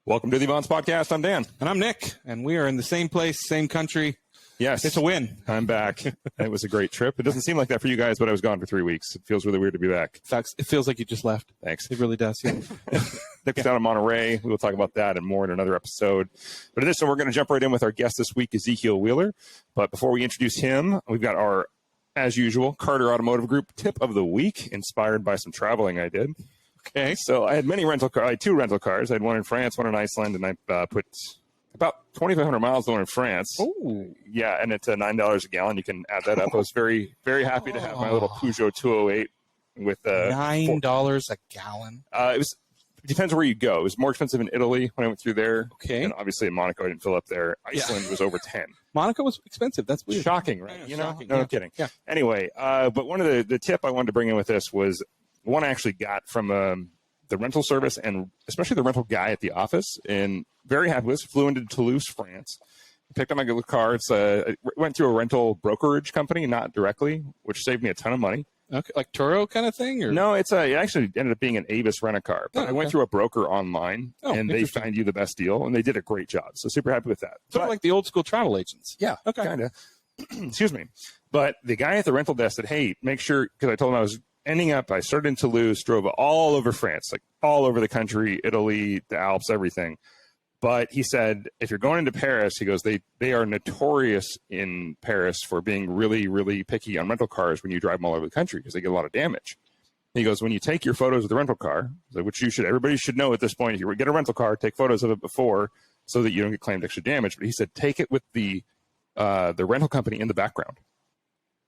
Welcome to the Avants podcast. I'm Dan. And I'm Nick, and we are in the same place, same country. Yes. It's a win. I'm back. It was a great trip. It doesn't seem like that for you guys, but I was gone for 3 weeks. It feels really weird to be back. In fact, it feels like you just left. Thanks. It really does. Yeah. Nick was down in Monterey. We will talk about that and more in another episode. But in this one, we're going to jump right in with our guest this week, Ezekiel Wheeler. But before we introduce him, we've got our, as usual, Carter Automotive Group tip of the week, inspired by some traveling I did. Okay. So I had many rental cars. I had 2 rental cars. I had one in France, one in Iceland, and I put about 2,500 miles going in France. Oh. Yeah, and it's $9 a gallon. You can add that up. I was very, very happy to have my little Peugeot 208 with $9 a gallon. It depends where you go. It was more expensive in Italy when I went through there. Okay. And obviously in Monaco, I didn't fill up there. Iceland was over 10. Monaco was expensive. That's weird. Shocking, right? Yeah, you know? shocking. No, Yeah. I'm kidding. Yeah. Anyway, but one of the tip I wanted to bring in with this was one I actually got from the rental service and especially the rental guy at the office, and very happy with this. Flew into Toulouse, France. Picked up my good car. I went through a rental brokerage company, not directly, which saved me a ton of money. Okay, like Turo kind of thing? Or? No, it actually ended up being an Avis rent-a-car. But I went through a broker online, and they find you the best deal, and they did a great job. So super happy with that. Sort of like the old school travel agents. Yeah, okay, kind of. Excuse me. But the guy at the rental desk said, hey, make sure, because I told him I was ending up, I started in Toulouse, drove all over France, like all over the country, Italy, the Alps, everything. But he said, if you're going into Paris, he goes, they are notorious in Paris for being really, really picky on rental cars when you drive them all over the country because they get a lot of damage. He goes, when you take your photos of the rental car, which everybody should know at this point, if you get a rental car, take photos of it before so that you don't get claimed extra damage. But he said, take it with the rental company in the background.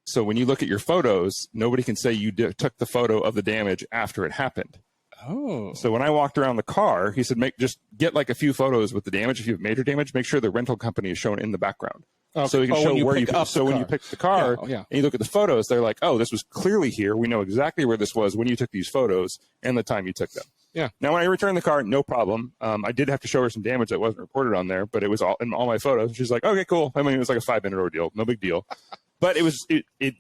So when you look at your photos, nobody can say you took the photo of the damage after it happened. Oh. So when I walked around the car, he said, just get like a few photos with the damage. If you have major damage, make sure the rental company is shown in the background. Okay. So you can show where you picked. So when you pick the car and you look at the photos, they're like, oh, this was clearly here. We know exactly where this was when you took these photos and the time you took them. Yeah. Now, when I returned the car, no problem. I did have to show her some damage that wasn't reported on there, but it was all in all my photos. She's like, okay, cool. I mean, it was like a 5-minute ordeal. No big deal. But it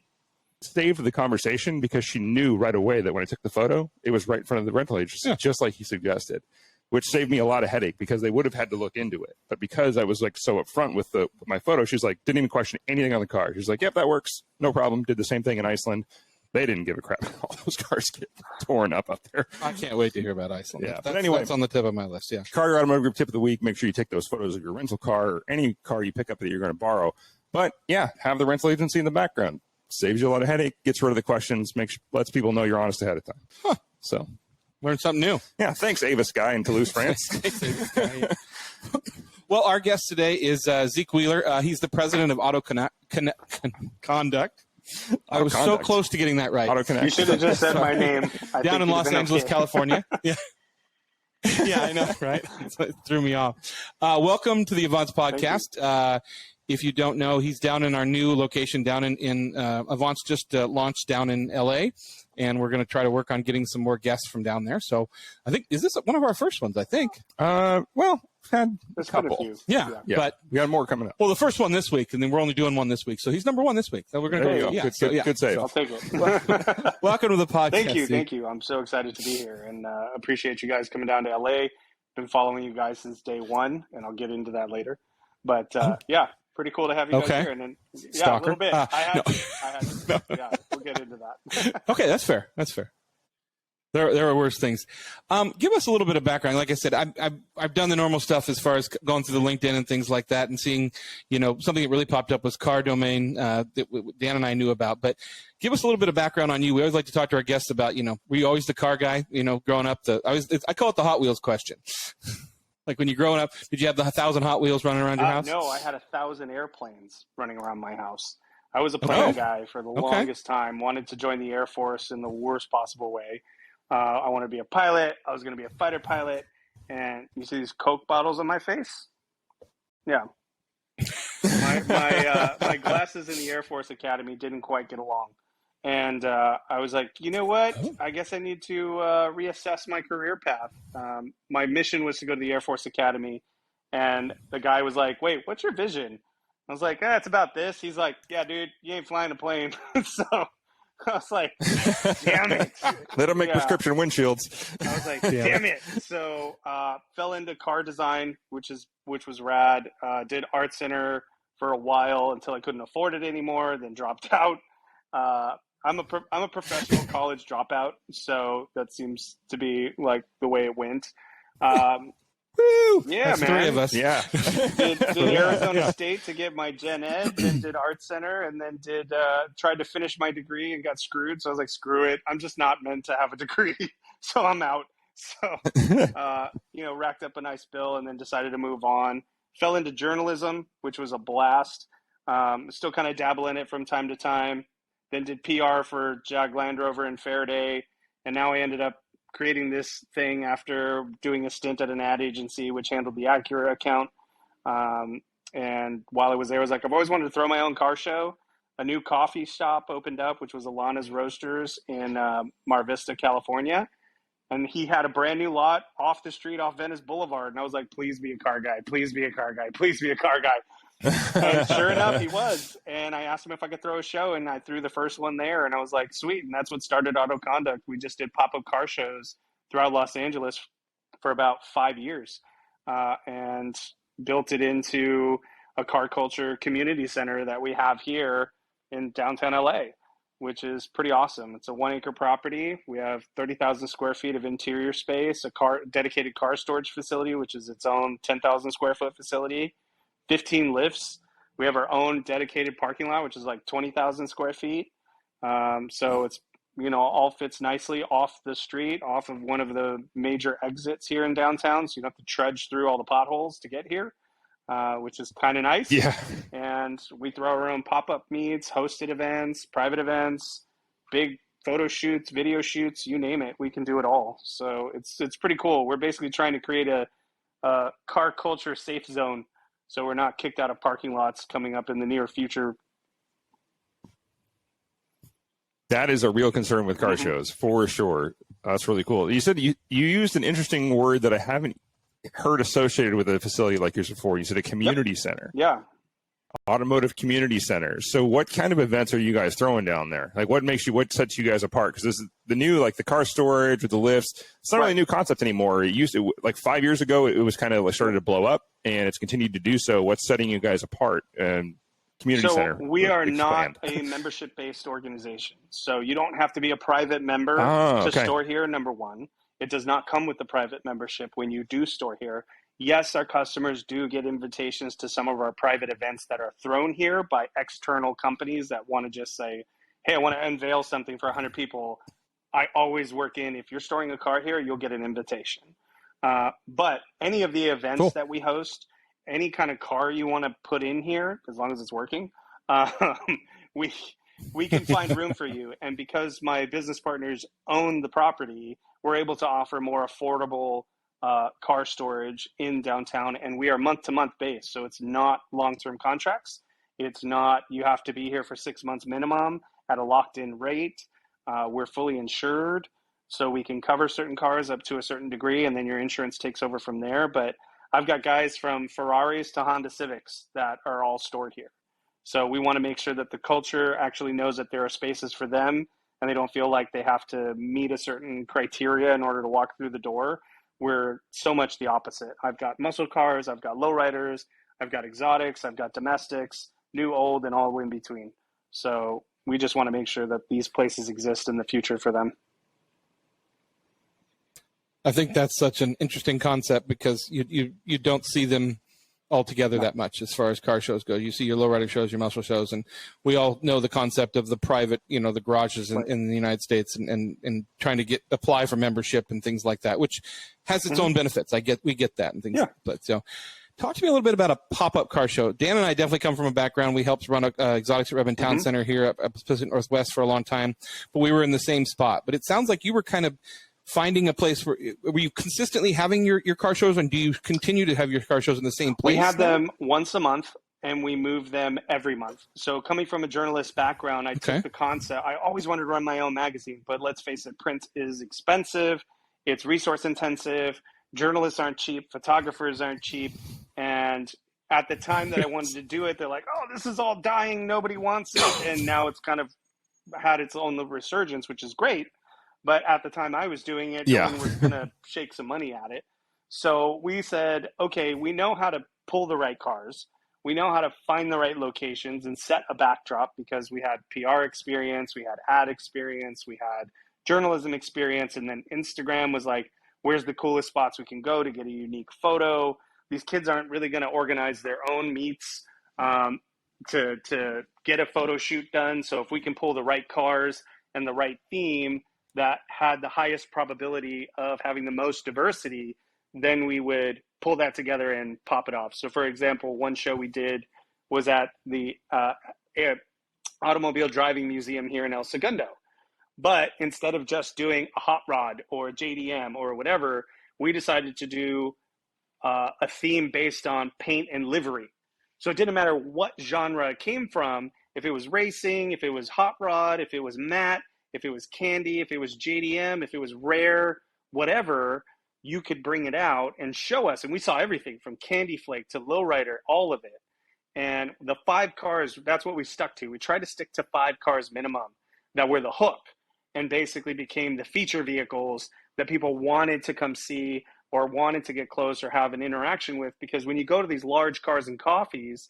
saved the conversation because she knew right away that when I took the photo, it was right in front of the rental agency, just like he suggested, which saved me a lot of headache because they would have had to look into it. But because I was like so upfront with my photo, she's like, didn't even question anything on the car. She's like, yep, that works. No problem. Did the same thing in Iceland. They didn't give a crap. All those cars get torn up there. I can't wait to hear about Iceland. Yeah, but anyway, that's on the tip of my list. Yeah. Carter Automotive Group tip of the week. Make sure you take those photos of your rental car or any car you pick up that you're going to borrow. But yeah, have the rental agency in the background. Saves you a lot of headache, gets rid of the questions, lets people know you're honest ahead of time. Huh. So, learn something new. Yeah, thanks, Avis guy in Toulouse, France. Thanks, Avis guy, yeah. Well, our guest today is Zeke Wheeler. He's the president of Auto Conduct. I was so close to getting that right. Auto Connect. You should have just said my name. Down in Los Angeles, California. Yeah. Yeah, I know, right? It threw me off. Welcome to the Avants podcast. If you don't know, he's down in our new location down in Avants just launched down in LA, and we're going to try to work on getting some more guests from down there. So I think, is this one of our first ones, I think? Well, we've had a couple. Yeah, but we got more coming up. Well, the first one this week, and then we're only doing one this week. So he's number one this week. So we're going to go. Yeah, good save. So I'll take it. Welcome to the podcast. Thank you. I'm so excited to be here, and appreciate you guys coming down to LA. Been following you guys since day one, and I'll get into that later. But yeah. Pretty cool to have you guys here. And then, a little bit. I had to. Yeah, we'll get into that. Okay, that's fair. There are worse things. Give us a little bit of background. Like I said, I've done the normal stuff as far as going through the LinkedIn and things like that, and seeing, something that really popped up was car domain that Dan and I knew about. But give us a little bit of background on you. We always like to talk to our guests about, were you always the car guy? Growing up, I call it the Hot Wheels question. Like when you're growing up, did you have the 1,000 Hot Wheels running around your house? No, I had 1,000 airplanes running around my house. I was a plane guy for the longest time. Wanted to join the Air Force in the worst possible way. I wanted to be a pilot. I was going to be a fighter pilot. And you see these Coke bottles on my face? Yeah. My glasses in the Air Force Academy didn't quite get along. And I was like, you know what? I guess I need to reassess my career path. My mission was to go to the Air Force Academy. And the guy was like, wait, what's your vision? I was like, it's about this. He's like, yeah, dude, you ain't flying a plane. So I was like, damn it. They don't make prescription windshields. I was like, damn it. So fell into car design, which was rad. Did art center for a while until I couldn't afford it anymore, then dropped out. I'm a professional college dropout, so that seems to be like the way it went. Woo! Yeah, That's man. 3 of us. Yeah. did Arizona State to get my gen ed, then did art center, and then tried to finish my degree and got screwed. So I was like, screw it. I'm just not meant to have a degree. So I'm out. So, racked up a nice bill and then decided to move on. Fell into journalism, which was a blast. Still kind of dabble in it from time to time. Then did PR for Jag Land Rover and Faraday. And now I ended up creating this thing after doing a stint at an ad agency, which handled the Acura account. And while I was there, I was like, I've always wanted to throw my own car show. A new coffee shop opened up, which was Alana's Roasters in Mar Vista, California. And he had a brand new lot off the street off Venice Boulevard. And I was like, please be a car guy. Please be a car guy. Please be a car guy. And sure enough, he was. And I asked him if I could throw a show, and I threw the first one there. And I was like, sweet. And that's what started Auto Conduct. We just did pop-up car shows throughout Los Angeles for about 5 years, and built it into a car culture community center that we have here in downtown LA, which is pretty awesome. It's a 1-acre property. We have 30,000 square feet of interior space, a dedicated car storage facility, which is its own 10,000 square foot facility, 15 lifts. We have our own dedicated parking lot, which is like 20,000 square feet. So it's, all fits nicely off the street, off of one of the major exits here in downtown. So you don't have to trudge through all the potholes to get here, which is kind of nice. Yeah. And we throw our own pop-up meets, hosted events, private events, big photo shoots, video shoots, you name it. We can do it all. So it's pretty cool. We're basically trying to create a car culture safe zone, so we're not kicked out of parking lots coming up in the near future. That is a real concern with car shows, for sure. That's really cool. You said you used an interesting word that I haven't heard associated with a facility like yours before. You said a community center. Yeah. Automotive community centers. So what kind of events are you guys throwing down there? Like what sets you guys apart? Because this is the new, like the car storage with the lifts. It's not really a new concept anymore. It used to, like 5 years ago, it was kind of like started to blow up, and it's continued to do so. What's setting you guys apart? Community center. We are not a membership-based organization. So you don't have to be a private member to store here, number one. It does not come with the private membership when you do store here. Yes, our customers do get invitations to some of our private events that are thrown here by external companies that want to just say, hey, I want to unveil something for 100 people. I always work in, if you're storing a car here, you'll get an invitation. But any of the events that we host, any kind of car you want to put in here, as long as it's working, we can find room for you. And because my business partners own the property, we're able to offer more affordable car storage in downtown. And we are month-to-month based. So it's not long-term contracts. It's not you have to be here for 6 months minimum at a locked-in rate. We're fully insured, so we can cover certain cars up to a certain degree, and then your insurance takes over from there. But I've got guys from Ferraris to Honda Civics that are all stored here. So we want to make sure that the culture actually knows that there are spaces for them, and they don't feel like they have to meet a certain criteria in order to walk through the door. We're so much the opposite. I've got muscle cars, I've got lowriders, I've got exotics, I've got domestics, new, old, and all in between. So we just want to make sure that these places exist in the future for them. I think that's such an interesting concept because you don't see them altogether that much as far as car shows go. You see your lowrider shows, your muscle shows, and we all know the concept of the private, the garages in the United States and trying to apply for membership and things like that, which has its own benefits. We get that and things like that. So talk to me a little bit about a pop-up car show. Dan and I definitely come from a background. We helped run Exotics at Redmond Town Center here at Pacific Northwest for a long time, but we were in the same spot. But it sounds like you were kind of finding a place were you consistently having your car shows, and do you continue to have your car shows in the same place? We have them once a month, and we move them every month. So coming from a journalist background, I took the concept. I always wanted to run my own magazine, but let's face it, print is expensive. It's resource intensive. Journalists aren't cheap. Photographers aren't cheap. And at the time that I wanted to do it, they're like, oh, this is all dying. Nobody wants it. And now it's kind of had its own little resurgence, which is great. But at the time I was doing it, Yeah. no one was going to shake some money at it. So we said, okay, we know how to pull the right cars. We know how to find the right locations and set a backdrop because we had PR experience, we had ad experience, we had journalism experience, and then Instagram was like, where's the coolest spots we can go to get a unique photo? These kids aren't really going to organize their own meets to get a photo shoot done. So if we can pull the right cars and the right theme that had the highest probability of having the most diversity, then we would pull that together and pop it off. So for example, one show we did was at the Automobile Driving Museum here in El Segundo. But instead of just doing a hot rod or a JDM or whatever, we decided to do a theme based on paint and livery. So it didn't matter what genre it came from, if it was racing, if it was hot rod, if it was matte, if it was candy, if it was JDM, if it was rare, whatever, you could bring it out and show us. And we saw everything from Candy Flake to Lowrider, all of it. And the 5 cars, that's what we stuck to. We tried to stick to 5 cars minimum that were the hook and basically became the feature vehicles that people wanted to come see or wanted to get close or have an interaction with. Because when you go to these large cars and coffees,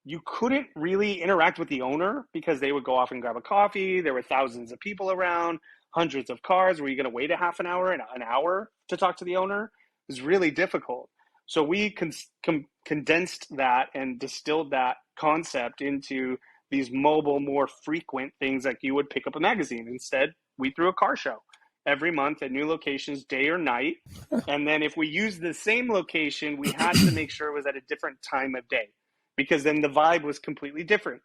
you couldn't really interact with the owner because they would go off and grab a coffee. There were thousands of people around, hundreds of cars. Were you going to wait a half an hour and an hour to talk to the owner? It was really difficult. So we condensed that and distilled that concept into these mobile, more frequent things like you would pick up a magazine. Instead, we threw a car show every month at new locations, day or night. And then if we used the same location, we had to make sure it was at a different time of day, because then the vibe was completely different.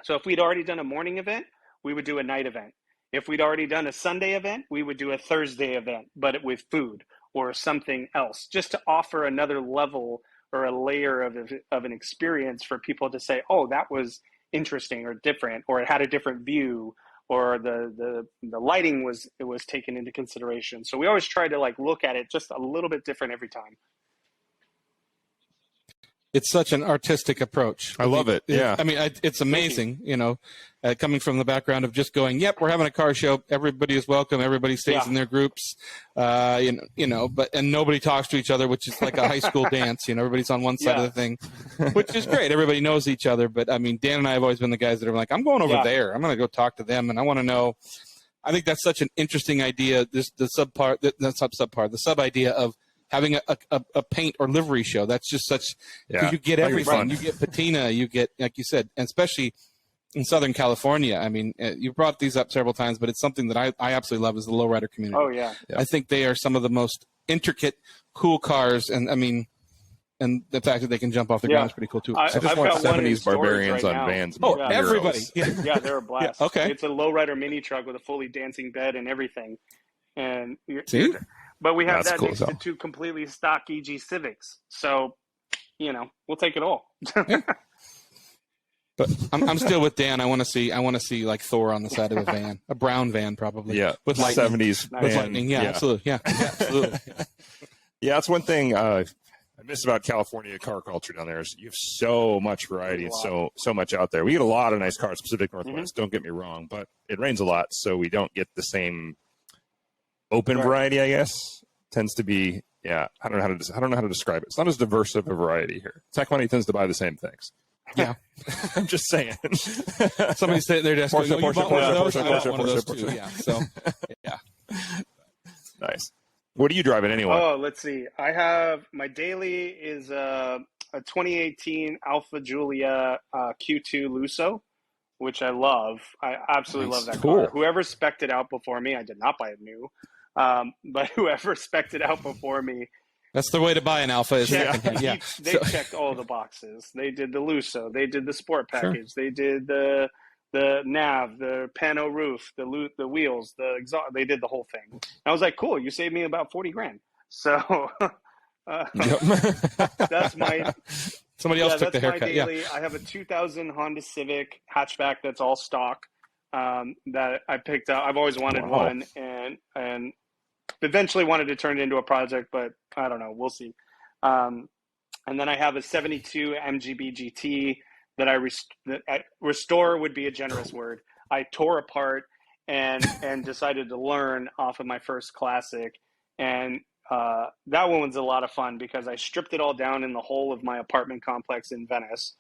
So if we'd already done a morning event, we would do a night event. If we'd already done a Sunday event, we would do a Thursday event, but with food or something else, just to offer another level or a layer of an experience for people to say, oh, that was interesting or different, or it had a different view, or the lighting was taken into consideration. So we always try to like look at it just a little bit different every time. It's such an artistic approach. I love it. Yeah. I mean, it's amazing, coming from the background of just going, yep, we're having a car show. Everybody is welcome. Everybody stays in their groups, but nobody talks to each other, which is like a high school dance. Everybody's on one side of the thing, which is great. Everybody knows each other. But I mean, Dan and I have always been the guys that are like, I'm going over there. I'm going to go talk to them. And I want to know, I think that's such an interesting idea. The sub idea of having a paint or livery show. That's just such, you get everything. You get patina, you get, like you said, and especially in Southern California. I mean, you brought these up several times, but it's something that I absolutely love is the lowrider community. Oh, yeah. I think they are some of the most intricate, cool cars. And I mean, and the fact that they can jump off the ground is pretty cool too. I just want 70s barbarians right on now. vans. Oh, everybody. Yeah, they're a blast. Okay. It's a lowrider mini truck with a fully dancing bed and everything. And see? But we have That's that cool next to 2 completely stock EG Civics. So, we'll take it all. But I'm still with Dan. I want to see like Thor on the side of a van, a brown van probably. Yeah, with lightning. 70s. With lightning. Yeah, absolutely. Yeah, absolutely. Yeah, that's one thing I miss about California car culture down there is you have so much variety and so much out there. We get a lot of nice cars, Pacific Northwest. Don't get me wrong, but it rains a lot, so we don't get the same open variety. I guess tends to be I don't know how to describe it. It's not as diverse of a variety here. Tech money tends to buy the same things. Yeah, I'm just saying. Somebody's sitting there desk going, "You bought one of those? I bought one of those too." Porsche. Yeah, so yeah, nice. What are you driving anyway? Oh, let's see. I have my daily is a 2018 Alfa Giulia Q2 Lusso, which I love. I absolutely love that car. Whoever spec'd it out before me, I did not buy it new, but whoever spec'd it out before me. That's the way to buy an Alpha. Is they checked all the boxes. They did the Lusso. They did the sport package. They did the nav, the pano roof, the wheels, the exhaust. They did the whole thing. And I was like, cool. You saved me about $40,000. So that's my. Somebody else took the haircut. My daily. I have a 2000 Honda Civic hatchback that's all stock that I picked up. I've always wanted one, and eventually wanted to turn it into a project, but I don't know. We'll see. And then I have a 72 MGB GT that I restore would be a generous word. I tore apart and decided to learn off of my first classic. And that one was a lot of fun because I stripped it all down in the whole of my apartment complex in Venice.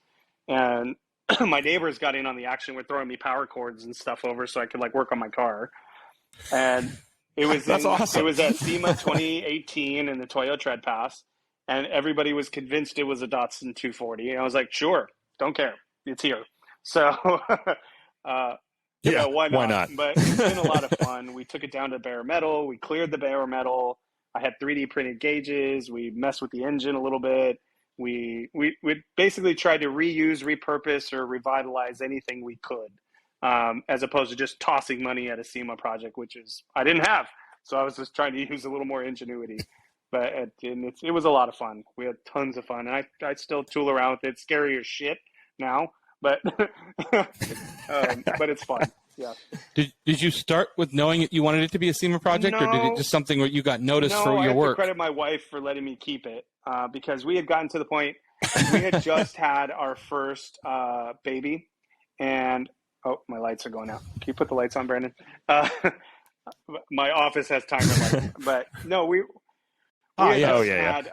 And my neighbors got in on the action with throwing me power cords and stuff over so I could like work on my car. And it was awesome. It was at SEMA 2018 in the Toyo Tread Pass, and everybody was convinced it was a Datsun 240. And I was like, sure, don't care, it's here. So, why not? But it's been a lot of fun. We took it down to bare metal. We cleared the bare metal. I had 3D printed gauges. We messed with the engine a little bit. We basically tried to reuse, repurpose, or revitalize anything we could. As opposed to just tossing money at a SEMA project, which is I didn't have. So I was just trying to use a little more ingenuity. But it was a lot of fun. We had tons of fun. And I still tool around with it. Scary as shit now, but but it's fun. Yeah. Did you start with knowing you wanted it to be a SEMA project, or did it just something where you got noticed for your I have work? to credit my wife for letting me keep it because we had gotten to the point we had just had our first baby, and oh, my lights are going out. Can you put the lights on, Brandon? My office has timer lights, but no, we had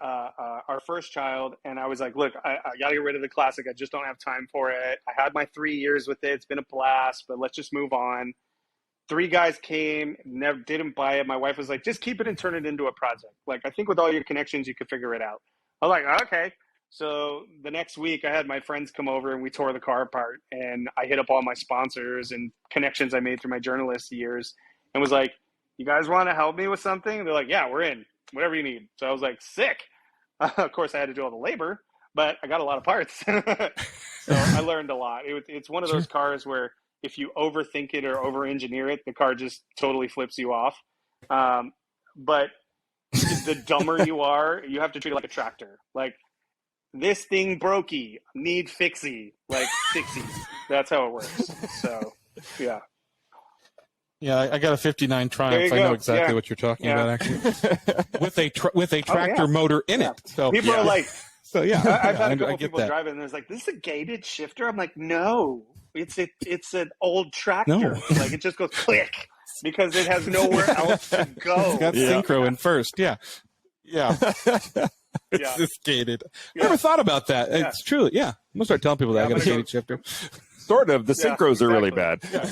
our first child, and I was like, look, I got to get rid of the classic. I just don't have time for it. I had my 3 years with it. It's been a blast, but let's just move on. 3 guys came, never didn't buy it. My wife was like, just keep it and turn it into a project. Like, I think with all your connections, you could figure it out. I was like, okay. So the next week I had my friends come over and we tore the car apart, and I hit up all my sponsors and connections I made through my journalist years and was like, you guys want to help me with something? And they're like, yeah, we're in. Whatever you need. So I was like, sick. Of course, I had to do all the labor, but I got a lot of parts. So I learned a lot. It's one of those cars where if you overthink it or over-engineer it, the car just totally flips you off. But the dumber you are, you have to treat it like a tractor. Like, this thing brokey, need fixie, like fixie. That's how it works. So, yeah. Yeah, I got a '59 Triumph. I know exactly what you're talking about, actually, with a tractor motor in it. So people are like, so yeah, I've had a couple people drive it, and there's like, this is a gated shifter. I'm like, no, it's an old tractor. No. Like, it just goes click because it has nowhere else to go. It's got synchro in first. Yeah. It's gated. I never thought about that. Yeah. It's true. Yeah, I'm gonna start telling people that I got a gated shifter. Sort of. The synchros are really bad. Yeah.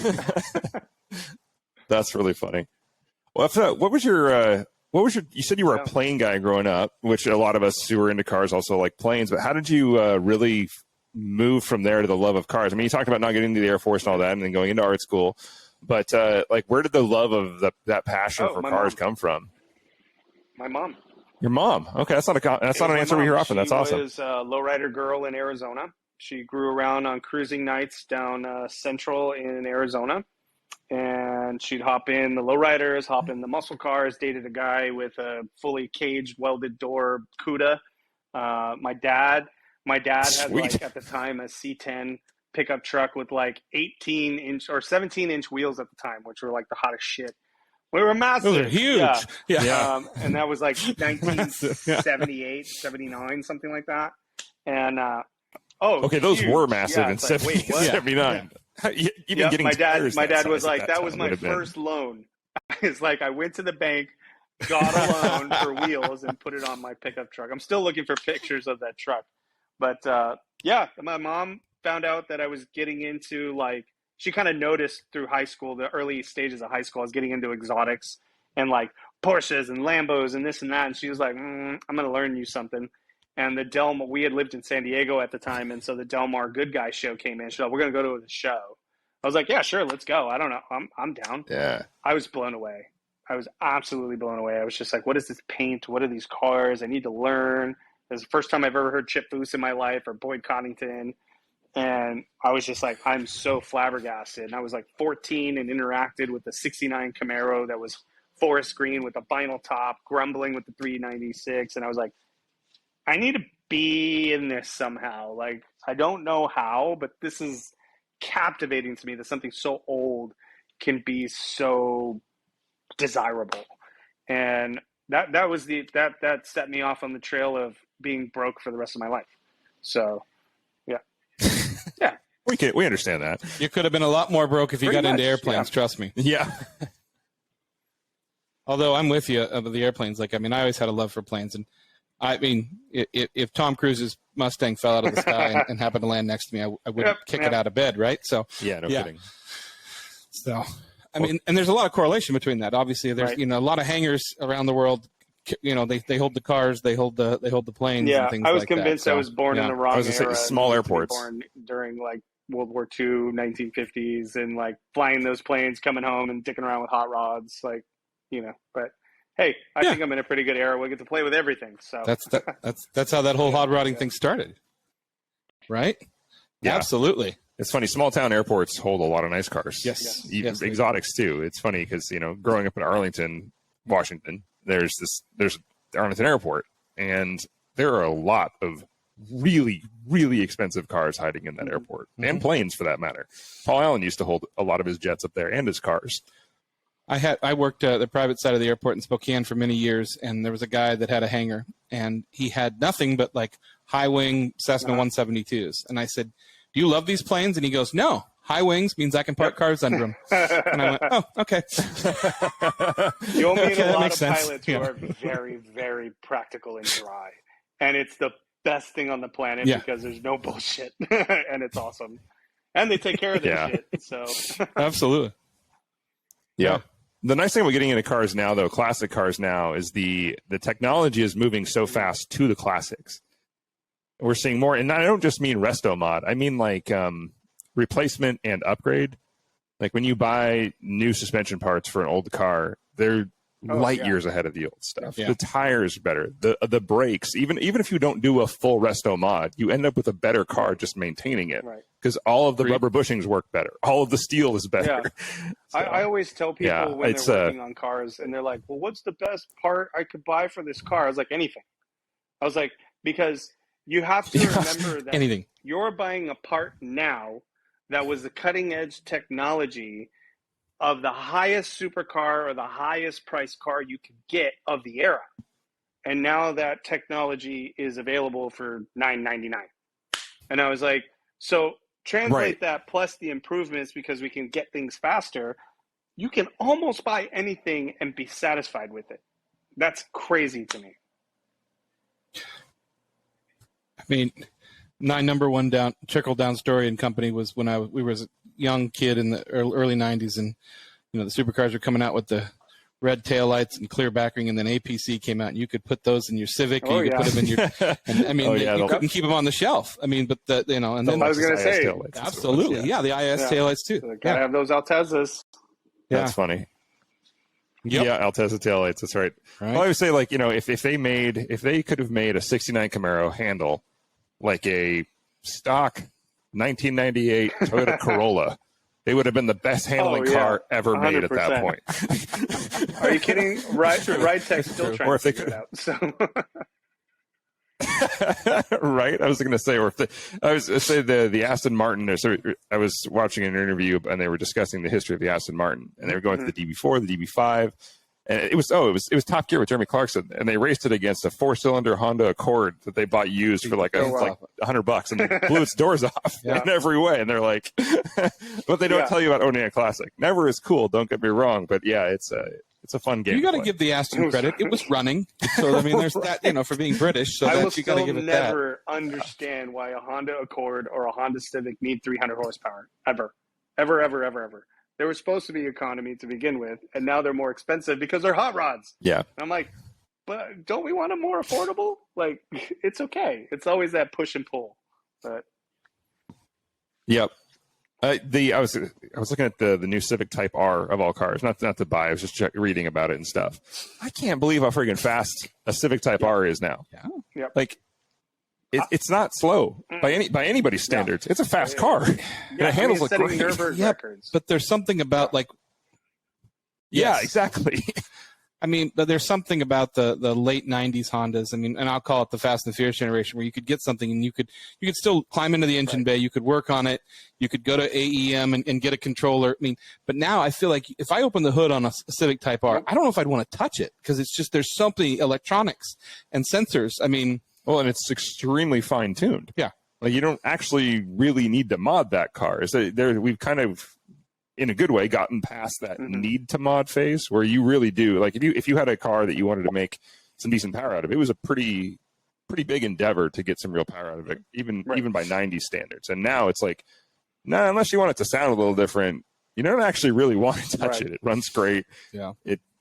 That's really funny. Well, what was your? You said you were a plane guy growing up, which a lot of us who were into cars also like planes. But how did you really move from there to the love of cars? I mean, you talked about not getting into the Air Force and all that, and then going into art school. But like, where did the love of that passion for cars come from? My mom. Your mom. Okay, that's not an answer we hear often. That's awesome. She was a lowrider girl in Arizona. She grew around on cruising nights down Central in Arizona. And she'd hop in the lowriders, hop in the muscle cars, dated a guy with a fully caged welded door Cuda. My dad had like at the time a C10 pickup truck with like 18-inch or 17-inch wheels at the time, which were like the hottest shit. We were massive. Those are huge. Yeah. And that was like 1978, 79, something like that. And okay, those huge. were massive in 79. My dad was like, that was my first loan. It's like I went to the bank, got a loan for wheels, and put it on my pickup truck. I'm still looking for pictures of that truck. But my mom found out that I was getting into like, she kind of noticed through high school, the early stages of high school, I was getting into exotics and like Porsches and Lambos and this and that. And she was like, I'm going to learn you something. And the Delmar, we had lived in San Diego at the time. And so the Delmar Good Guy show came in. She's like, we're going to go to the show. I was like, yeah, sure. Let's go. I don't know. I'm down. Yeah. I was blown away. I was absolutely blown away. I was just like, what is this paint? What are these cars? I need to learn. It was the first time I've ever heard Chip Foose in my life or Boyd Coddington. And I was just like, I'm so flabbergasted. And I was like 14 and interacted with the 69 Camaro that was forest green with a vinyl top, grumbling with the 396. And I was like, I need to be in this somehow. Like, I don't know how, but this is captivating to me that something so old can be so desirable. And that set me off on the trail of being broke for the rest of my life. So, yeah. We understand that. You could have been a lot more broke if you Pretty got into much, airplanes. yeah. Trust me. Yeah. Although I'm with you about the airplanes. Like, I mean, I always had a love for planes, and I mean, if Tom Cruise's Mustang fell out of the sky and happened to land next to me, I wouldn't kick it out of bed, right? So Yeah, no kidding. So, I mean, and there's a lot of correlation between that. Obviously, there's Right. a lot of hangars around the world. They hold the cars, they hold the planes, and things like that. I was convinced I was born in the wrong I was gonna say, era. small and airports. Born during like World War II, 1950s, and like flying those planes, coming home and dicking around with hot rods, like But hey, I think I'm in a pretty good era. We get to play with everything. So That's how that whole hot rodding thing started, right? Yeah. Absolutely. It's funny. Small town airports hold a lot of nice cars. Yes. Even Yes, exotics too. It's funny because growing up in Arlington, Washington, there's the Arlington Airport, and there are a lot of really, really expensive cars hiding in that airport, and planes for that matter. Paul Allen used to hold a lot of his jets up there and his cars. I worked the private side of the airport in Spokane for many years, and there was a guy that had a hangar, and he had nothing but like high wing Cessna 172s. And I said, "Do you love these planes?" And he goes, "No, high wings means I can park cars under them." And I went, "Oh, okay." You'll meet Okay, a that lot makes of sense. pilots who are very, very practical and dry, and it's the best thing on the planet because there's no bullshit, and it's awesome, and they take care of their shit. So Absolutely. Yeah. The nice thing about getting into cars now, though, classic cars now, is the technology is moving so fast to the classics. We're seeing more, and I don't just mean resto mod. I mean like replacement and upgrade. Like when you buy new suspension parts for an old car, they're light years ahead of the old stuff. Yeah. The tires better, the brakes. Even if you don't do a full resto mod, you end up with a better car just maintaining it because all of the rubber bushings work better. All of the steel is better. Yeah. So, I always tell people when they're working on cars, and they're like, "Well, what's the best part I could buy for this car?" I was like, "Anything." I was like, because you have to remember that anything. You're buying a part now that was the cutting edge technology of the highest supercar or the highest priced car you could get of the era. And now that technology is available for $9.99. And I was like, so translate that plus the improvements, because we can get things faster. You can almost buy anything and be satisfied with it. That's crazy to me. I mean, my number one trickle down story in company was when we was a young kid in the early 90s, and the supercars were coming out with the red taillights and clear backring, and then APC came out, and you could put those in your Civic, and you could put them in your. And, I mean, you couldn't keep them on the shelf. I mean, but and then I was going to say, absolutely, the IS taillights too. So gotta have those Altezas. That's funny. Yeah, Alteza taillights. That's right. Well, I would say, like, if they could have made a '69 Camaro handle like a stock 1998 Toyota Corolla, they would have been the best handling car ever made 100%. At that point. Are you kidding? Ride Tech still trying to figure it out. So. Right, I was going to say, the Aston Martin. I was watching an interview, and they were discussing the history of the Aston Martin, and they were going through the DB4, the DB5, and it was Top Gear with Jeremy Clarkson, and they raced it against a 4-cylinder Honda Accord that they bought used for like $100, and they blew its doors off in every way. And they're like, but they don't tell you about owning a classic. Never is cool. Don't get me wrong, but it's a fun game. You got to give the Aston credit. It was running. So, I mean, there's that, for being British. So I will you got to give it that. never understand why a Honda Accord or a Honda Civic need 300 horsepower. Ever. They were supposed to be economy to begin with, and now they're more expensive because they're hot rods. Yeah. And I'm like, but don't we want them more affordable? Like, it's okay. It's always that push and pull. But yep. I was looking at the new Civic Type R of all cars, not to buy. I was just reading about it and stuff. I can't believe how friggin' fast a Civic Type R is now. Yeah, yep. Like it's not slow by anybody's standards. It's a fast car. Yeah, it handles like setting Nürburgring records. But there's something about like. Yeah, exactly. I mean, but there's something about the late '90s Hondas. I mean, and I'll call it the Fast and Furious generation, where you could get something and you could still climb into the engine bay. You could work on it. You could go to AEM and get a controller. I mean, but now I feel like if I open the hood on a Civic Type R, I don't know if I'd want to touch it, because it's just there's so many electronics and sensors. I mean, well, and it's extremely fine tuned. Yeah. Like you don't actually really need to mod that car. We've kind of, in a good way, gotten past that need to mod phase where you really do. Like if you had a car that you wanted to make some decent power out of, it was a pretty big endeavor to get some real power out of it, even by 90s standards. And now it's like, no, unless you want it to sound a little different, you don't actually really want to touch it. It runs great. Yeah.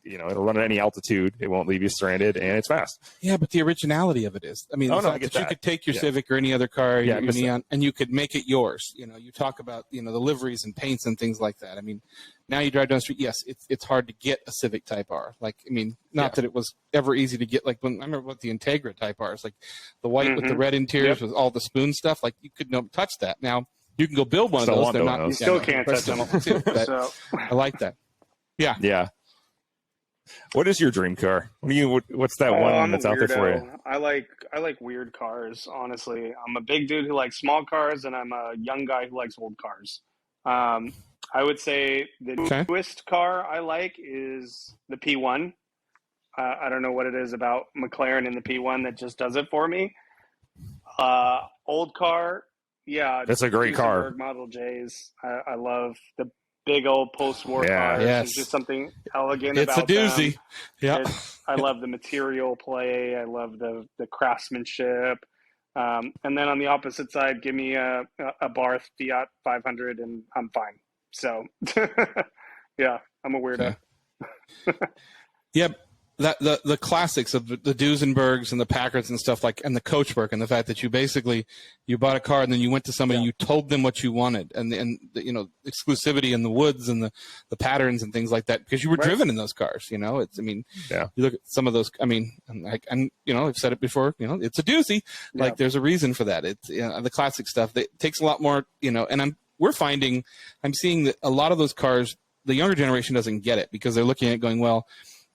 It'll run at any altitude. It won't leave you stranded, and it's fast. Yeah, but the originality of it is, I mean, the fact that you could take your Civic or any other car, your Neon, and you could make it yours. You know, you talk about, the liveries and paints and things like that. I mean, now you drive down the street, yes, it's hard to get a Civic Type R. Like, I mean, not that it was ever easy to get. Like when I remember what the Integra Type R is, like the white with the red interiors with all the spoon stuff. Like you couldn't touch that. Now you can go build one of those. They're not. You still can't touch them. Too, so. I like that. Yeah. Yeah. What is your dream car? What's that one that's out there for you? I like weird cars, honestly. I'm a big dude who likes small cars, and I'm a young guy who likes old cars. I would say the newest car I like is the P1. I don't know what it is about McLaren and the P1 that just does it for me. Old car, yeah. That's a great car. Model J's. I love the big old post-war cars. Yes. There's just something elegant about them. It's a doozy. Yeah. I love the material play. I love the craftsmanship. And then on the opposite side, give me a Barth Fiat 500 and I'm fine. So, yeah, I'm a weirdo. Yep. The classics of the Duesenbergs and the Packards and stuff and the Coachwork, and the fact that you bought a car and then you went to somebody and you told them what you wanted, and the, exclusivity in the woods and the patterns and things like that, because you were driven in those cars. You look at some of those. I mean, I've said it before. It's a doozy. Yeah. Like there's a reason for that. It's the classic stuff. It takes a lot more. And I'm seeing that a lot of those cars, the younger generation doesn't get it because they're looking at it going, well,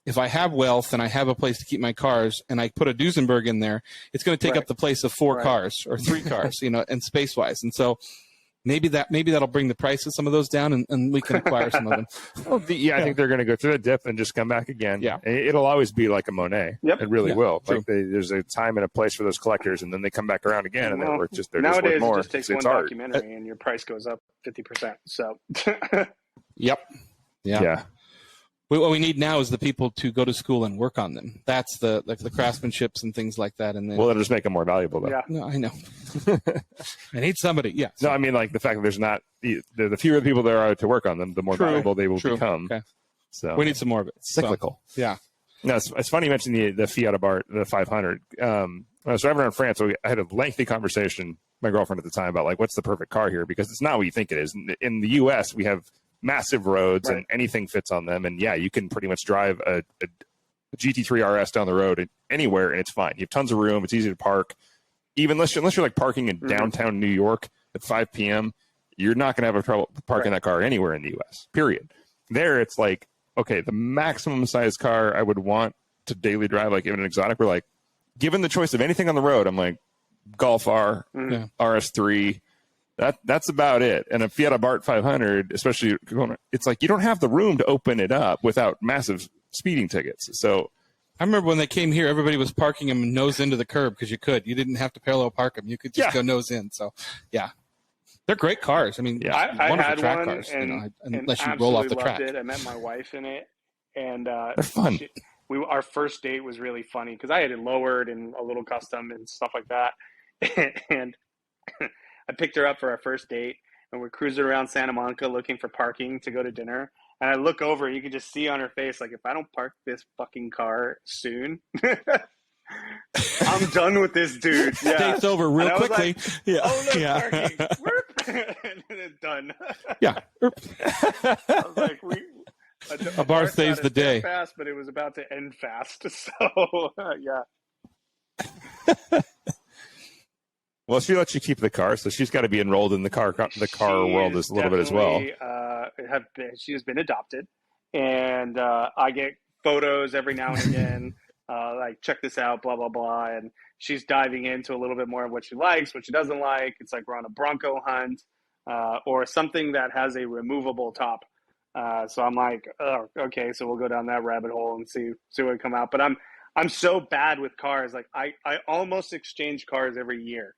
if I have wealth and I have a place to keep my cars and I put a Duesenberg in there, it's going to take up the place of 4 cars or 3 cars, and space-wise. And so maybe that'll bring the price of some of those down and we can acquire some of them. Well, I think they're going to go through the dip and just come back again. Yeah. It'll always be like a Monet. Yep. It really will. True. Like there's a time and a place for those collectors, and then they come back around again, and they're just worth more. It just takes one documentary and your price goes up 50%. So. Yep. Yeah. What we need now is the people to go to school and work on them. That's the craftsmanships and things like that. And then, it'll just make them more valuable, though. Yeah. No, I know. I need somebody. Yeah. No, I mean, like the fact that there's not the fewer people there are to work on them, the more valuable they will become. Okay. So we need some more of it. It's cyclical. So, yeah. No, it's funny you mentioned the Fiat Abarth, the 500. When I was driving around France, I had a lengthy conversation with my girlfriend at the time about what's the perfect car here, because it's not what you think it is. In the U.S., we have massive roads and anything fits on them, and you can pretty much drive a GT3 RS down the road anywhere and it's fine. You have tons of room, it's easy to park. Even unless you're like parking in downtown New York at 5 p.m., you're not going to have trouble parking that car anywhere in the U.S. period. There it's like, okay, the maximum size car I would want to daily drive, like even an exotic, we're like, given the choice of anything on the road, I'm like Golf R, RS3, that's about it. And a Fiat Abarth 500, especially, it's like you don't have the room to open it up without massive speeding tickets. So I remember when they came here, everybody was parking them nose into the curb because you could. You didn't have to parallel park them. You could just go nose in. So, yeah. They're great cars. I mean, I wonderful had track one cars, and unless you roll off the track. It. I met my wife in it, and they're fun. Our first date was really funny because I had it lowered and a little custom and stuff like that, and I picked her up for our first date, and we're cruising around Santa Monica looking for parking to go to dinner. And I look over, and you can just see on her face, like, if I don't park this fucking car soon, I'm done with this dude. Yeah. Date's over real quickly. Like, parking. And then it's done. Yeah. I was like, a bar saves the day. Fast, but it was about to end fast. So, yeah. Well, she lets you keep the car, so she's got to be enrolled in the car world a little bit as well. She has been adopted, and I get photos every now and again, like, check this out, blah, blah, blah, and she's diving into a little bit more of what she likes, what she doesn't like. It's like we're on a Bronco hunt or something that has a removable top. So I'm like, oh, okay, so we'll go down that rabbit hole and see what would come out. But I'm so bad with cars. Like I almost exchange cars every year.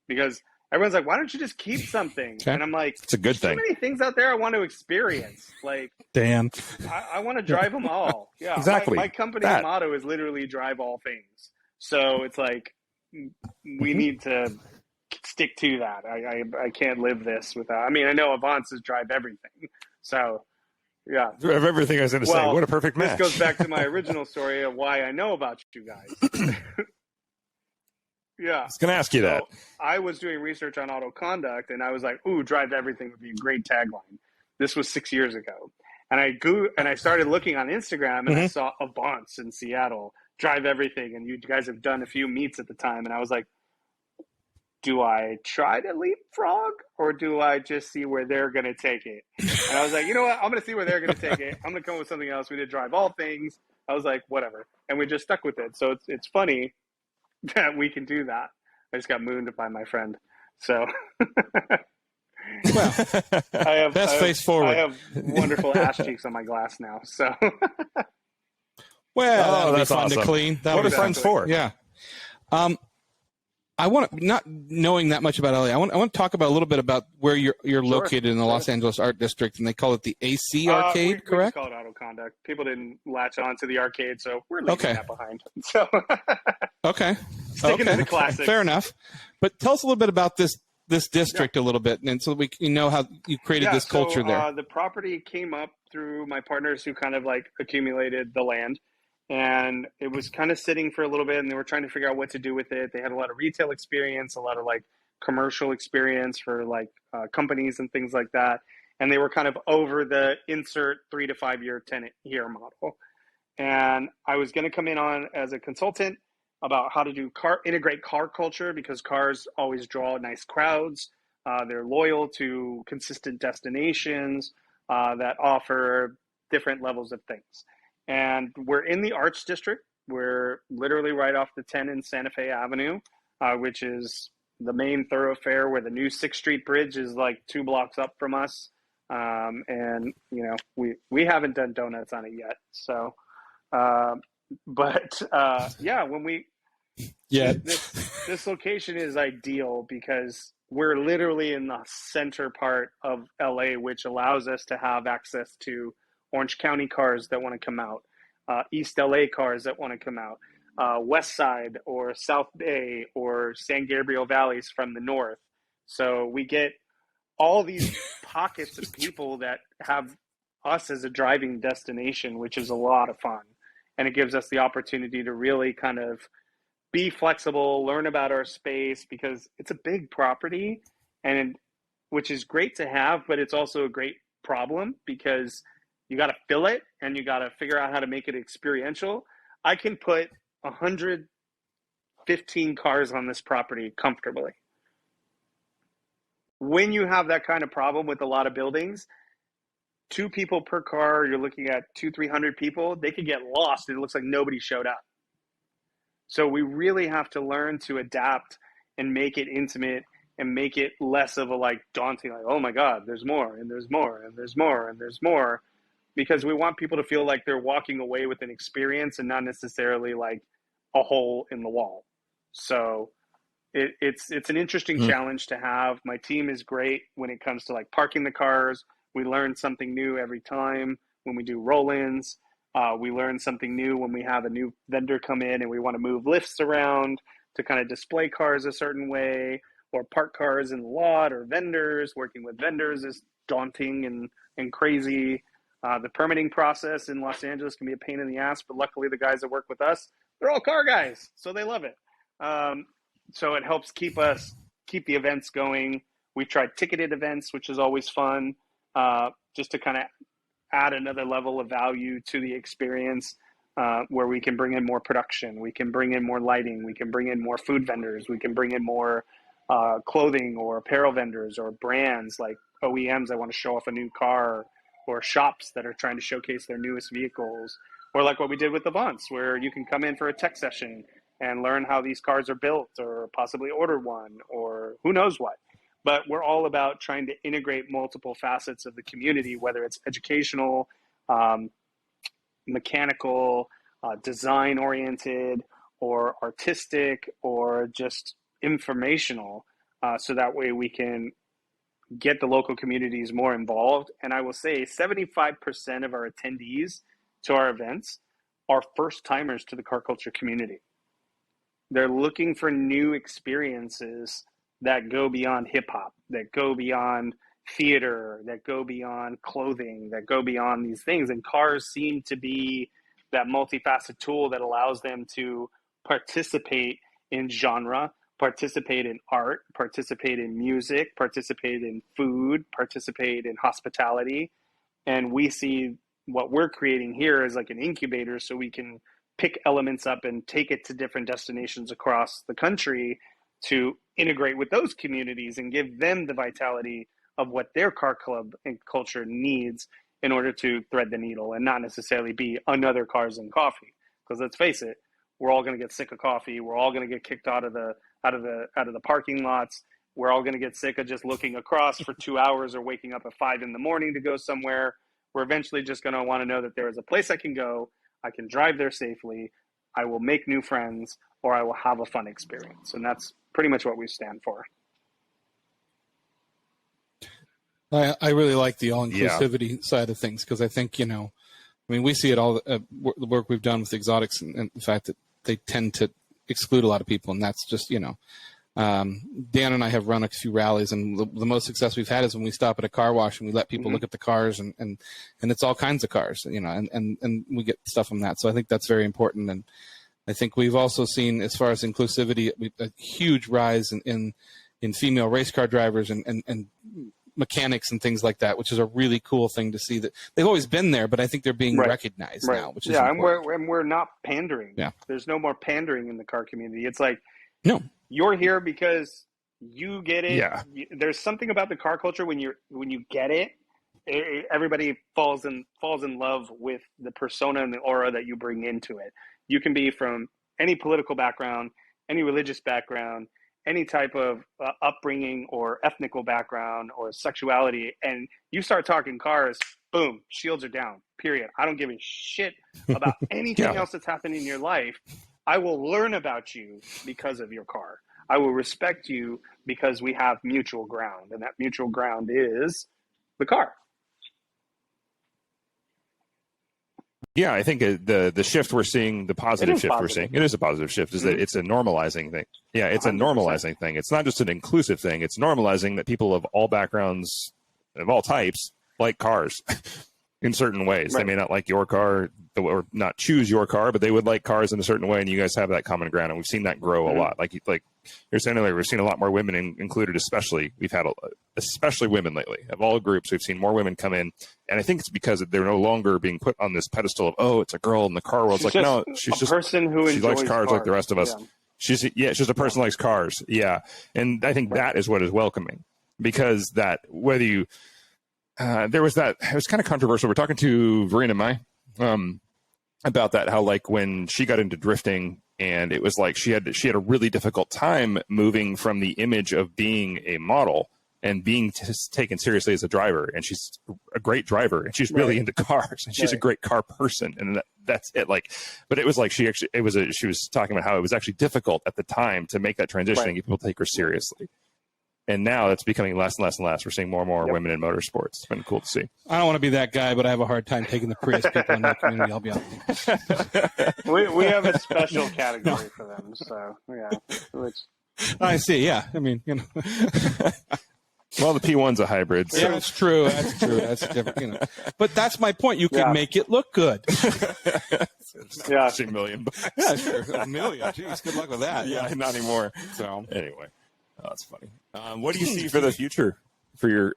Because Everyone's like, why don't you just keep something? Okay. And I'm like, It's a good there's too thing. many things out there I want to experience. Like, Dan. I want to drive them all. Yeah, Exactly. My company That. motto is literally drive all things. So it's like we need to stick to that. I can't live this without. I mean, I know Avants is drive everything. So yeah. Of everything I was going to say, what a perfect match. This goes back to my original story of why I know about you guys. Yeah. I was going to ask you that. I was doing research on auto conduct, and I was like, ooh, drive everything would be a great tagline. This was 6 years ago. And I started looking on Instagram, and I saw Avants in Seattle, drive everything. And you guys have done a few meets at the time. And I was like, do I try to leapfrog, or do I just see where they're going to take it? And I was like, you know what? I'm going to see where they're going to take it. I'm going to come up with something else. We did drive all things. I was like, whatever. And we just stuck with it. So it's funny that we can do that. I just got mooned by my friend. So Well, best face forward. I have wonderful ash cheeks on my glass now. So well, that's fun awesome. to clean. What are friends for? Yeah. I want to, not knowing that much about LA, I want to talk about a little bit about where you're located in the Los Angeles Art District, and they call it the AC Arcade, correct? We call it auto conduct. People didn't latch on to the arcade, so we're leaving that behind. So okay, sticking to the classics. Fair enough. But tell us a little bit about this district a little bit, and so we can know how you created this culture there. The property came up through my partners who kind of like accumulated the land. And it was kind of sitting for a little bit, and they were trying to figure out what to do with it. They had a lot of retail experience, a lot of like commercial experience for like companies and things like that. And they were kind of over the insert 3 to 5 year tenant year model. And I was going to come in on as a consultant about how to do integrate car culture, because cars always draw nice crowds. They're loyal to consistent destinations that offer different levels of things. And we're in the Arts District. We're literally right off the 10 and Santa Fe Avenue, which is the main thoroughfare where the new 6th Street Bridge is like 2 blocks up from us. And, you know, we haven't done donuts on it yet. So, when we... Yeah. This location is ideal because we're literally in the center part of LA, which allows us to have access to Orange County cars that want to come out, East LA cars that want to come out, West Side or South Bay or San Gabriel Valleys from the north. So we get all these pockets of people that have us as a driving destination, which is a lot of fun. And it gives us the opportunity to really kind of be flexible, learn about our space, because it's a big property, and which is great to have, but it's also a great problem because you got to fill it and you got to figure out how to make it experiential. I can put 115 cars on this property comfortably. When you have that kind of problem with a lot of buildings, 2 people per car, you're looking at 200-300 people, they could get lost and it looks like nobody showed up. So we really have to learn to adapt and make it intimate and make it less of a like daunting, like, oh my God, there's more and there's more and there's more and there's more. Because we want people to feel like they're walking away with an experience and not necessarily like a hole in the wall. So it's an interesting challenge to have. My team is great when it comes to like parking the cars. We learn something new every time when we do roll-ins. We learn something new when we have a new vendor come in and we want to move lifts around to kind of display cars a certain way, or park cars in the lot, or vendors. Working with vendors is daunting and crazy. The permitting process in Los Angeles can be a pain in the ass, but luckily the guys that work with us, they're all car guys, so they love it. So it helps keep the events going. We tried ticketed events, which is always fun, just to kind of add another level of value to the experience, where we can bring in more production, we can bring in more lighting, we can bring in more food vendors, we can bring in more clothing or apparel vendors or brands like OEMs that want to show off a new car, or shops that are trying to showcase their newest vehicles, or like what we did with Avants, where you can come in for a tech session and learn how these cars are built, or possibly order one, or who knows what. But we're all about trying to integrate multiple facets of the community, whether it's educational, mechanical, design-oriented, or artistic, or just informational. so that way we can get the local communities more involved. And I will say 75% of our attendees to our events are first timers to the car culture community. They're looking for new experiences that go beyond hip hop, that go beyond theater, that go beyond clothing, that go beyond these things. And cars seem to be that multifaceted tool that allows them to participate in genre, participate in art, participate in music, participate in food, participate in hospitality. And we see what we're creating here as like an incubator, so we can pick elements up and take it to different destinations across the country to integrate with those communities and give them the vitality of what their car club and culture needs in order to thread the needle, and not necessarily be another Cars and Coffee. Because let's face it, we're all going to get sick of coffee. We're all going to get kicked out of the parking lots. We're all going to get sick of just looking across for 2 hours or waking up at 5 in the morning to go somewhere. We're eventually just going to want to know that there is a place I can go. I can drive there safely. I will make new friends, or I will have a fun experience. And that's pretty much what we stand for. I really like the all-inclusivity side of things, because I think, we see it all, the work we've done with exotics, and the fact that they tend to exclude a lot of people. And that's just, Dan and I have run a few rallies, and the most success we've had is when we stop at a car wash and we let people look at the cars, and it's all kinds of cars, and we get stuff from that. So I think that's very important. And I think we've also seen, as far as inclusivity, a huge rise in female race car drivers and mechanics and things like that, which is a really cool thing to see. That they've always been there, but I think they're being recognized now, which is important. And we're not pandering. Yeah. There's no more pandering in the car community. It's like, no, you're here because you get it. Yeah. There's something about the car culture when you get it, everybody falls in love with the persona and the aura that you bring into it. You can be from any political background, any religious background, any type of upbringing or ethnical background or sexuality, and you start talking cars, boom, shields are down, period. I don't give a shit about anything else that's happening in your life. I will learn about you because of your car. I will respect you because we have mutual ground, and that mutual ground is the car. Yeah, I think the shift we're seeing, the positive shift we're seeing, it is a positive shift, is that it's a normalizing thing. Yeah, it's 100%. A normalizing thing. It's not just an inclusive thing. It's normalizing that people of all backgrounds, of all types, like cars in certain ways. Right. They may not like your car or not choose your car, but they would like cars in a certain way, and you guys have that common ground, and we've seen that grow a lot. Like you're saying earlier, we've seen a lot more women included, especially. We've had especially women lately. Of all groups, we've seen more women come in, and I think it's because they're no longer being put on this pedestal of, oh, it's a girl in the car world. It's like, no, she's just a person who she likes cars like the rest of us. Yeah. She's just a person who likes cars. Yeah, and I think that is what is welcoming, because that whether you there was that, it was kind of controversial. We're talking to Verena Mai about that, how like when she got into drifting, and it was like she had a really difficult time moving from the image of being a model and being taken seriously as a driver. And she's a great driver, and she's really into cars, and she's a great car person, and that's it. Like, but it was like she was talking about how it was actually difficult at the time to make that transition and get people to take her seriously. And now it's becoming less and less and less. We're seeing more and more women in motorsports. It's been cool to see. I don't want to be that guy, but I have a hard time taking the Prius people in that community. I'll be honest. We have a special category for them. So, yeah. I see. Yeah. I mean, Well, the P1's a hybrid. So. Yeah, that's true. That's true. That's different. But that's my point. You can make it look good. Yeah. $1 million. Yeah, sure. $1 million. Jeez, good luck with that. Yeah, not anymore. So, anyway. Oh, that's funny. What do you see for the future for your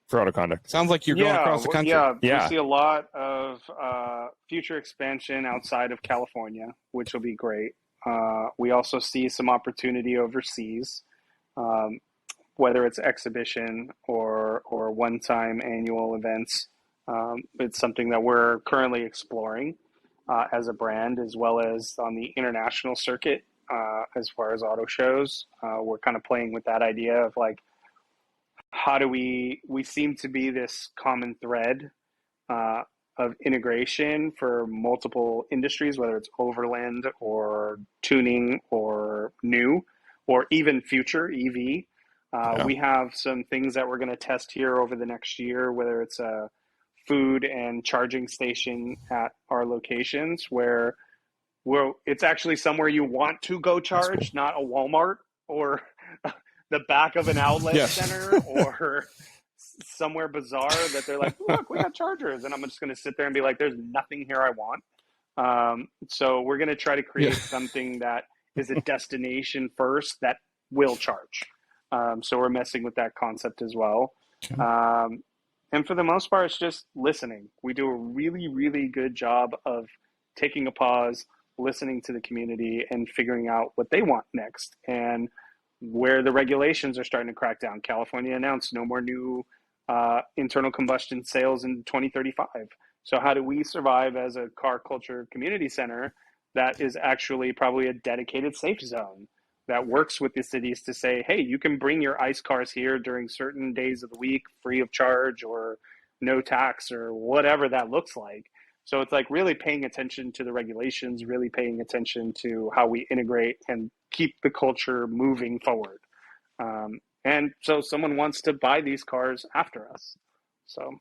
for auto conduct? Sounds like you're going across the country. Yeah, we see a lot of future expansion outside of California, which will be great. We also see some opportunity overseas, whether it's exhibition or one-time annual events. It's something that we're currently exploring as a brand, as well as on the international circuit. As far as auto shows, we're kind of playing with that idea of like, how do we seem to be this common thread of integration for multiple industries, whether it's overland or tuning or new. or even future EV. We have some things that we're going to test here over the next year, whether it's a food and charging station at our locations where it's actually somewhere you want to go charge, not a Walmart or the back of an outlet center or somewhere bizarre that they're like, look, we got chargers. And I'm just going to sit there and be like, there's nothing here I want. So we're going to try to create something that is a destination first that will charge. So we're messing with that concept as well. Okay. And for the most part, it's just listening. We do a really, really good job of taking a pause, listening to the community, and figuring out what they want next and where the regulations are starting to crack down. California announced no more new internal combustion sales in 2035. So how do we survive as a car culture community center that is actually probably a dedicated safe zone that works with the cities to say, hey, you can bring your ICE cars here during certain days of the week, free of charge or no tax or whatever that looks like. So it's like really paying attention to the regulations, really paying attention to how we integrate and keep the culture moving forward. And so someone wants to buy these cars after us. So.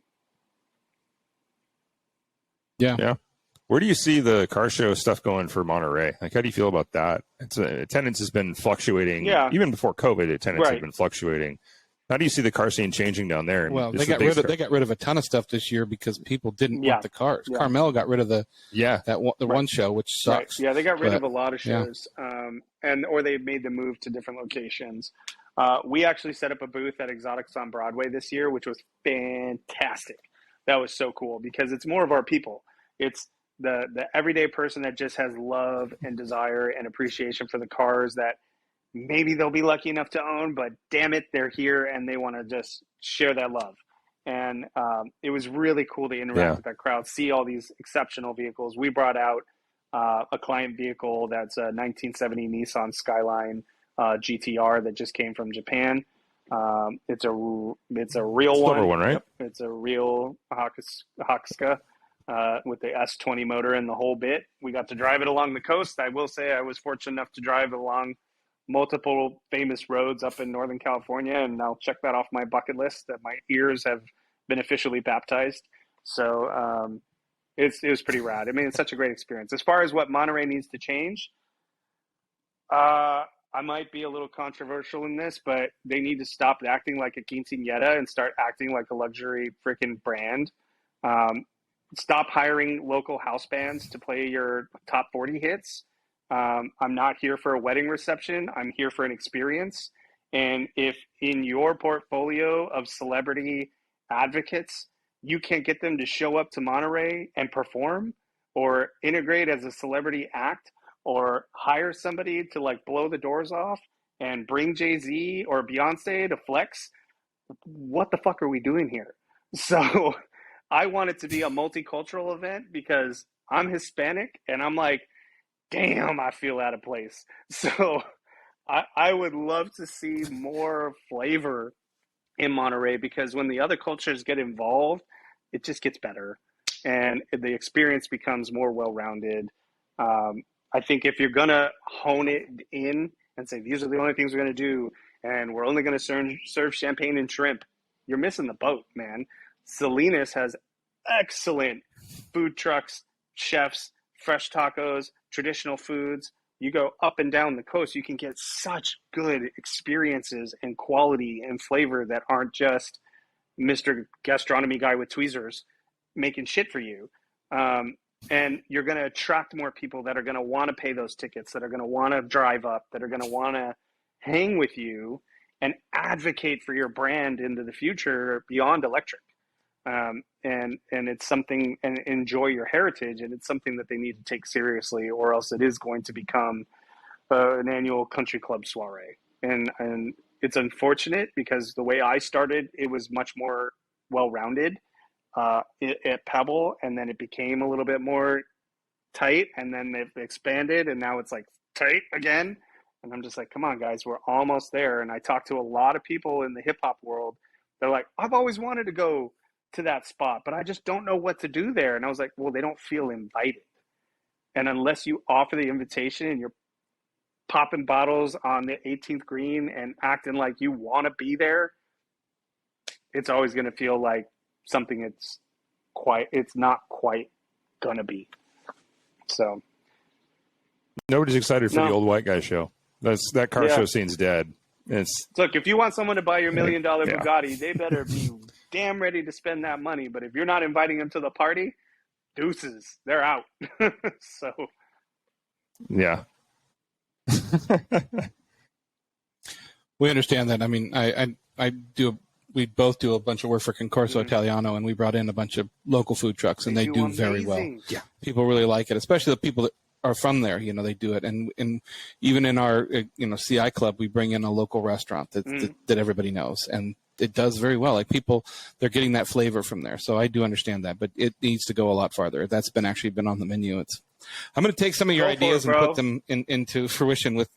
Yeah. Where do you see the car show stuff going for Monterey? Like, how do you feel about that? Attendance has been fluctuating. Yeah. Even before COVID, attendance has been fluctuating. How do you see the car scene changing down there? Well, they got rid of a ton of stuff this year because people didn't want the cars. Yeah. Carmel got rid of the one show, which sucks. Right. Yeah, they got rid of a lot of shows, or they made the move to different locations. We actually set up a booth at Exotics on Broadway this year, which was fantastic. That was so cool because it's more of our people. It's the everyday person that just has love and desire and appreciation for the cars that maybe they'll be lucky enough to own, but damn it, they're here and they want to just share that love. And it was really cool to interact with that crowd, see all these exceptional vehicles. We brought out a client vehicle that's a 1970 Nissan Skyline GTR that just came from Japan. It's a real one. One, right? Yep. It's a real Hakuska with the S20 motor and the whole bit. We got to drive it along the coast. I will say I was fortunate enough to drive along multiple famous roads up in Northern California, and I'll check that off my bucket list that my ears have been officially baptized. So it was pretty rad. I mean, it's such a great experience. As far as what Monterey needs to change, I might be a little controversial in this, but they need to stop acting like a quinceañera and start acting like a luxury freaking brand. Stop hiring local house bands to play your top 40 hits. I'm not here for a wedding reception. I'm here for an experience. And if in your portfolio of celebrity advocates, you can't get them to show up to Monterey and perform or integrate as a celebrity act or hire somebody to like blow the doors off and bring Jay-Z or Beyonce to flex, what the fuck are we doing here? So I want it to be a multicultural event because I'm Hispanic and I'm like, damn, I feel out of place. So I would love to see more flavor in Monterey because when the other cultures get involved, it just gets better and the experience becomes more well-rounded. I think if you're going to hone it in and say, these are the only things we're going to do, and we're only going to serve champagne and shrimp, you're missing the boat, man. Salinas has excellent food trucks, chefs, fresh tacos, traditional foods. You go up and down the coast, you can get such good experiences and quality and flavor that aren't just Mr. Gastronomy guy with tweezers making shit for you. And you're going to attract more people that are going to want to pay those tickets, that are going to want to drive up, that are going to want to hang with you and advocate for your brand into the future beyond electric. And it's something, and enjoy your heritage, and it's something that they need to take seriously, or else it is going to become an annual country club soiree. And it's unfortunate because the way I started, it was much more well-rounded at Pebble, and then it became a little bit more tight, and then they've expanded, and now it's like tight again. And I'm just like, come on, guys, we're almost there. And I talked to a lot of people in the hip-hop world. They're like, I've always wanted to go to that spot, but I just don't know what to do there. And I was like, well, they don't feel invited. And unless you offer the invitation and you're popping bottles on the 18th green and acting like you want to be there, it's always going to feel like something it's not quite going to be. So nobody's excited for the old white guy show. That car show scene's dead. Look, if you want someone to buy your $1 million Bugatti, they better be damn ready to spend that money. But if you're not inviting them to the party, deuces, they're out. So, yeah. We understand that. I mean, we both do a bunch of work for Concorso Italiano, and we brought in a bunch of local food trucks, and they do very well. Yeah. People really like it, especially the people that are from there. You know, they do it. And even in our, CI club, we bring in a local restaurant that everybody knows. And it does very well. Like people, they're getting that flavor from there. So I do understand that, but it needs to go a lot farther. That's actually been on the menu. I'm going to take some of your ideas and put them into fruition with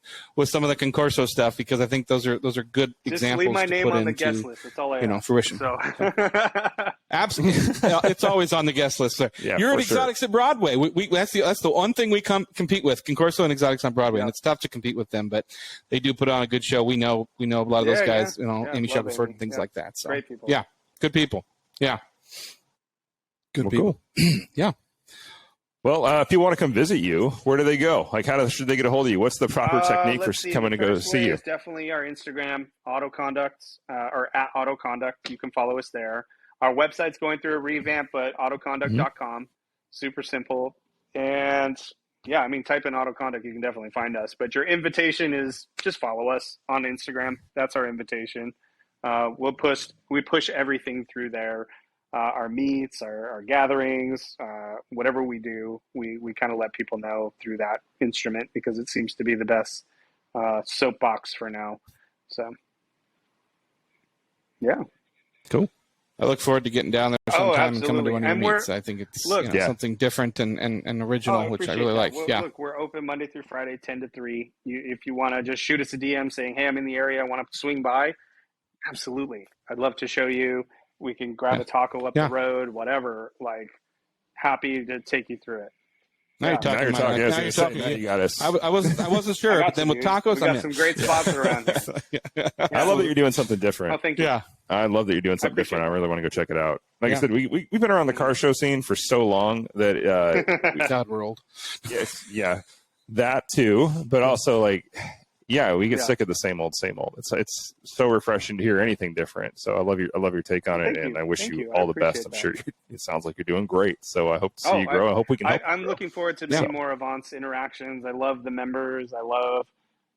some of the Concorso stuff, because I think those are good Just examples. Leave my to name put on the into, guest list. That's all I ask. Fruition. So. Absolutely, it's always on the guest list. Sir. Yeah, You're at Exotics at Broadway. That's the one thing we compete with, Concorso and Exotics on Broadway, and it's tough to compete with them, but they do put on a good show. We know a lot of those guys. Amy Shepard and things like that. So great people. Yeah, good people. Yeah, good people. Cool. Yeah. Well, if you want to come visit you, where do they go? Like, should they get a hold of you? What's the proper technique for coming to go see you? It's definitely our Instagram, Autoconduct, or at Autoconduct. You can follow us there. Our website's going through a revamp, but autoconduct.com. Super simple. And yeah, I mean, type in Autoconduct, you can definitely find us. But your invitation is just follow us on Instagram. That's our invitation. We push everything through there. Our meets, our gatherings, whatever we do, we kind of let people know through that instrument, because it seems to be the best soapbox for now. So, yeah. Cool. I look forward to getting down there sometime and coming to one of your meets. I think it's something different and original, which I really like. Well, look, we're open Monday through Friday, 10 to 3. If you want to just shoot us a DM saying, hey, I'm in the area, I want to swing by, absolutely. I'd love to show you. We can grab a taco up the road, whatever. Like, happy to take you through it. Now you're talking. You got us. I wasn't sure, but then with tacos, we got some great spots around here. I love that you're doing something different. Oh, thank you. Yeah, I love that you're doing something different. I really want to go check it out. Like I said, we've been around the car show scene for so long that God, we're old. Yeah, that too. But also, like, we get sick of the same old. It's so refreshing to hear anything different. So I love your take on it, and I wish you all the best. I'm sure it sounds like you're doing great. So I hope to see you grow. I hope we can help. I'm looking forward to seeing more Avants interactions. I love the members. I love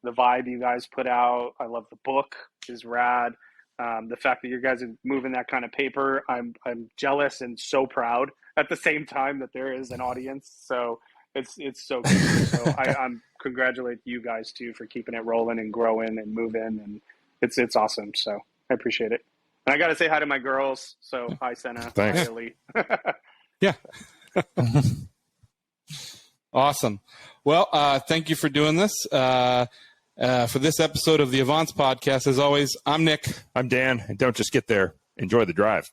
the vibe you guys put out. I love the book is rad. The fact that you guys are moving that kind of paper, I'm jealous and so proud at the same time that there is an audience. So it's so good. So I'm congratulate you guys too for keeping it rolling and growing and moving, and it's awesome. So I appreciate it. And I got to say hi to my girls. So hi, Senna. Thanks. Hi, Ellie. Yeah. Awesome. Well, thank you for doing this. For this episode of the Avants podcast, as always, I'm Nick. I'm Dan. And don't just get there. Enjoy the drive.